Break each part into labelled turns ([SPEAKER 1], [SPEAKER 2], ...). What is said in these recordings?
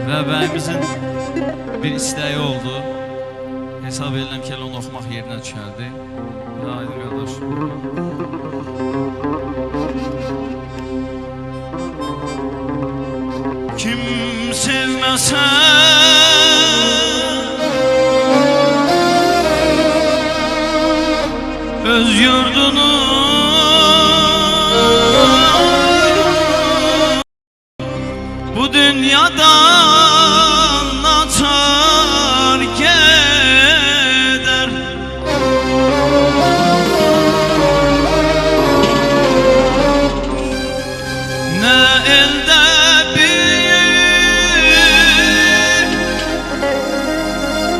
[SPEAKER 1] Və bəyimizin bir istəyi oldu. Hesab edirəm ki, onu oxumaq yerinə düşərdi. Haydi qardaş. Kim sevməsə öz yurdunu, bu dünyadan açar gider. Ne elde bir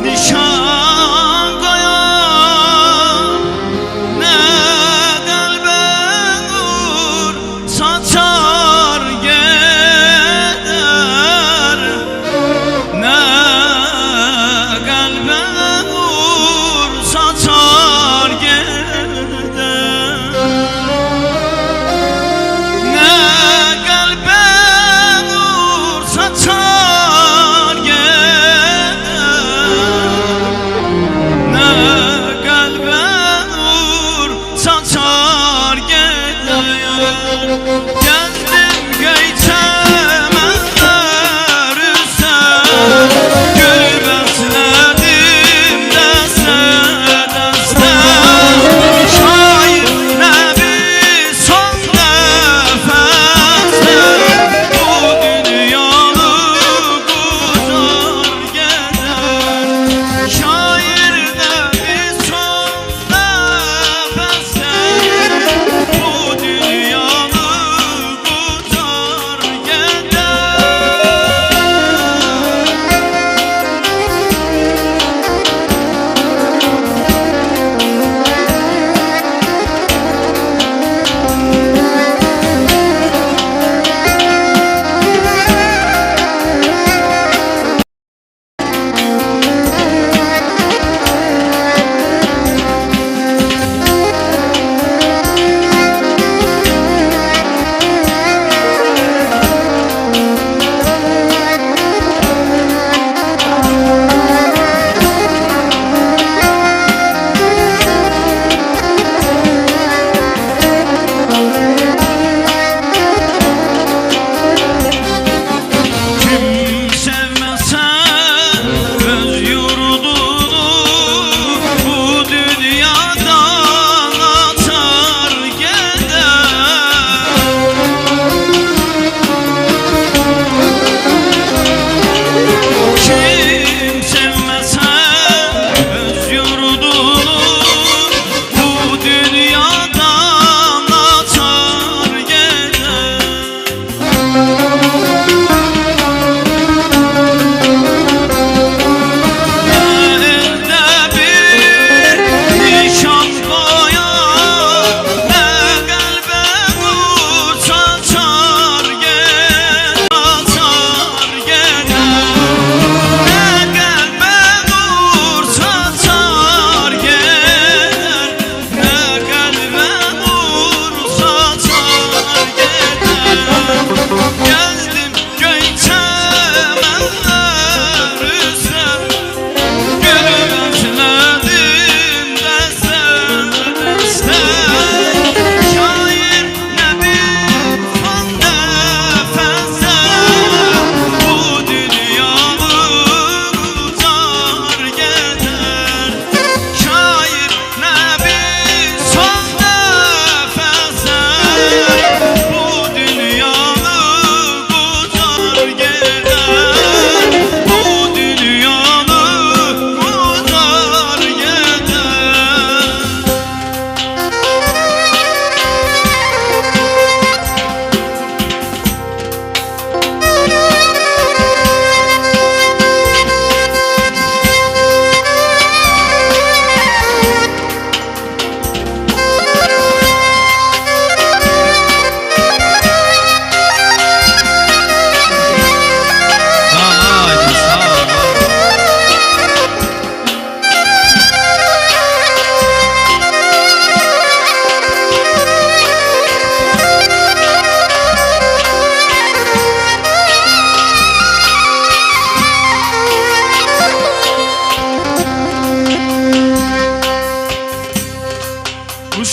[SPEAKER 1] nişan koyar, ne kalbe nur saçar gider.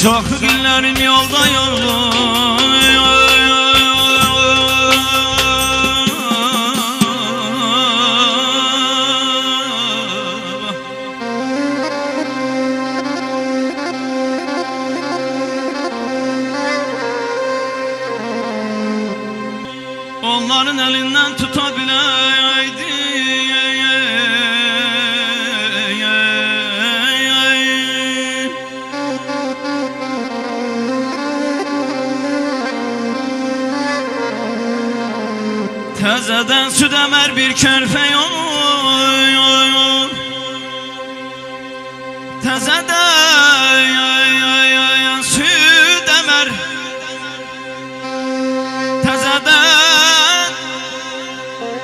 [SPEAKER 1] Çok günlerim yolda yorgun. Onların elinden tutabileydi. Tezeden süt emer bir körpe yol. Tezeden süt emer. Tezeden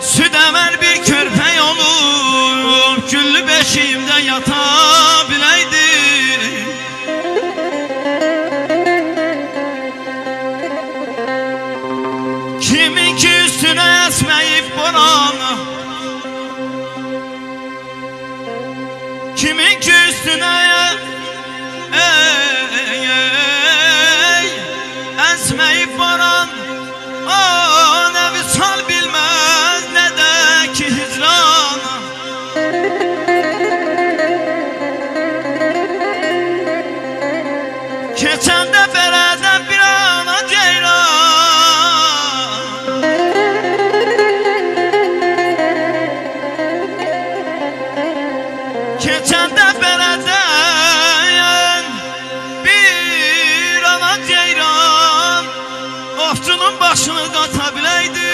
[SPEAKER 1] süt emer bir körpe yolu. Güllü beşiğimde yatabileydi. Kimin ki üstüne esmeyip boranı, kimin ki üstüne esmeyip boran, o ne visal bilmez ne de ki hicranı. Geçen de bereden bir ana ceyran, geçen de bereden bir ana ceyran ofçunun başını katabileydi.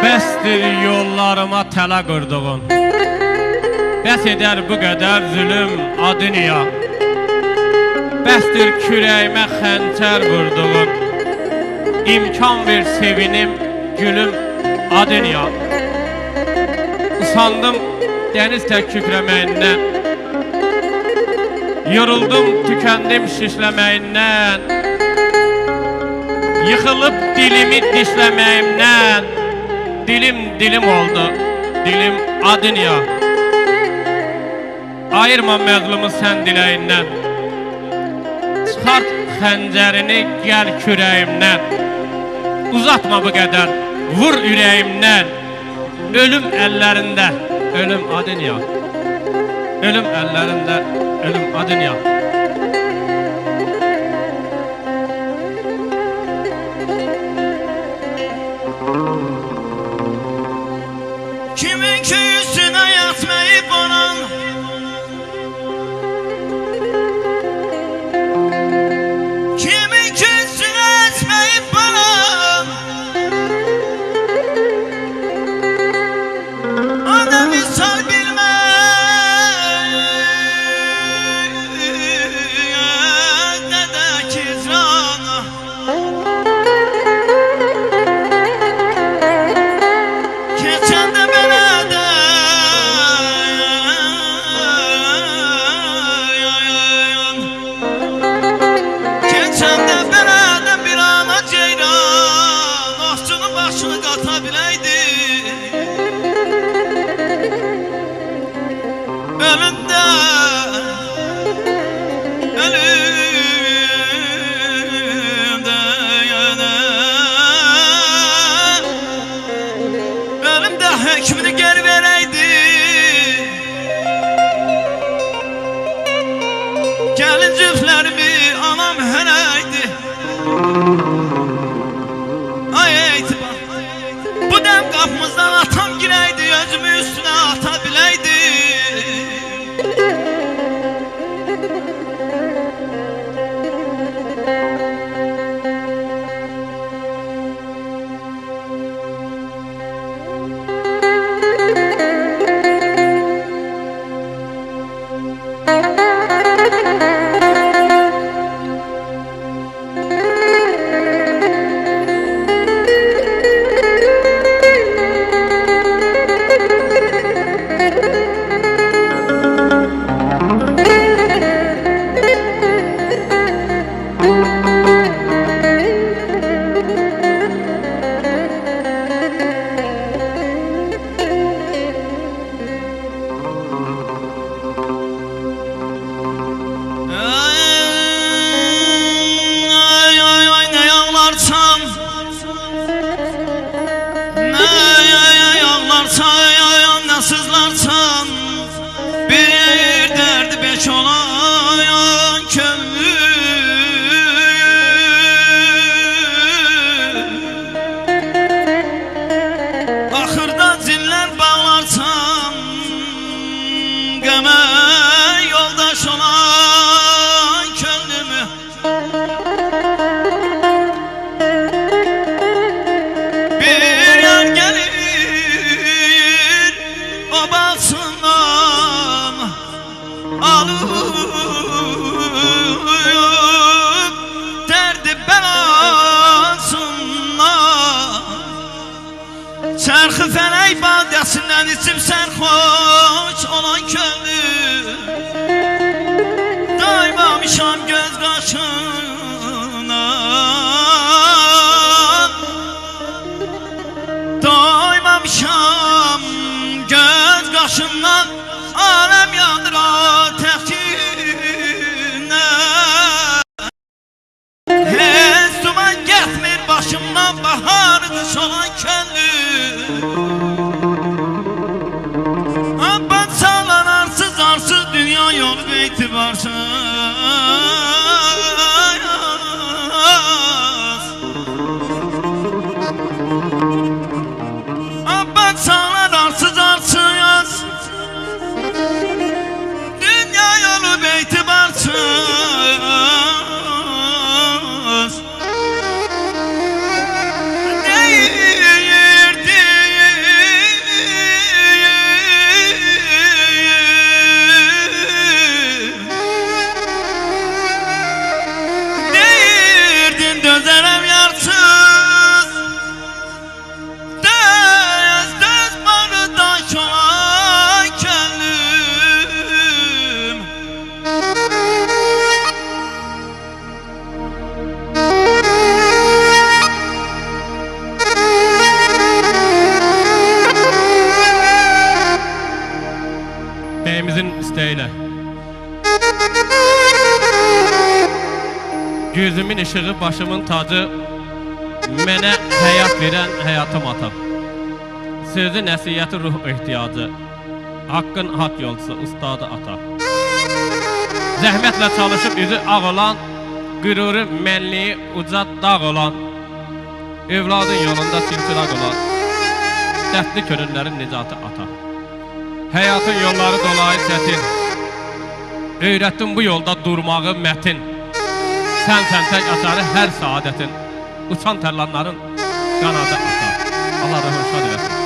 [SPEAKER 2] Bəsdir yollarıma tələ qırdığın, bəs edər bu qədər zülüm adiniya. Bəsdir kürəyimə xəncər vurduğun, imkan ver sevinim gülüm adiniya. Usandım dəniz tək kükrəməyindən, yoruldum tükəndim şişləməyindən, yıxılıb dilimi dişləməyimdən. Dilim oldu, dilim adiniya. Ayırma məzlumu sən diləyindən, çıxart xəncərini gəl kürəyimdən. Uzatma bu qədər, vur ürəyimdən. Ölüm əllərində, ölüm adiniya. Ölüm əllərində, ölüm adiniya.
[SPEAKER 1] Kimin ki üstüne yatmayıp oran, kimin ki üstüne yatmayıp oran, o da misal bilmez belasından. Çarxı fələk badəsindən içib sərxoş olan könlüm. Daymamışam göz qaşına, doymamışam göz qaşından. Aləm yandıra təhkinə, heç duman getmir başımdan. Bahardır solan könlüm. Abban çalan arsız arsız, dünya yolu beytibarsız. Abban çalan arsız arsız, dünya yolu beytibarsız. Dözərəm yarsız, döz barıdaş olan könlüm.
[SPEAKER 2] Bəyimizin istəyilə. Gözümün ışığı, başımın tacı, mənə həyat verən həyatım atam. Sözü, nəsiyyəti, ruh ehtiyacı, haqqın haqq yolcusu, ustadı ata. Zəhmətlə çalışıb üzü ağ olan, qüruru, mənliyi uca dağ olan, övladın yolunda silçiraq olan, dərdli könüllərin nicatı ata. Həyatın yolları dolayı çətin, öyrətdim bu yolda durmağı mətin. Sən tək açarı hər saadətin, uçan tərlanların qanadı ata. Allah rəhmət eləsin.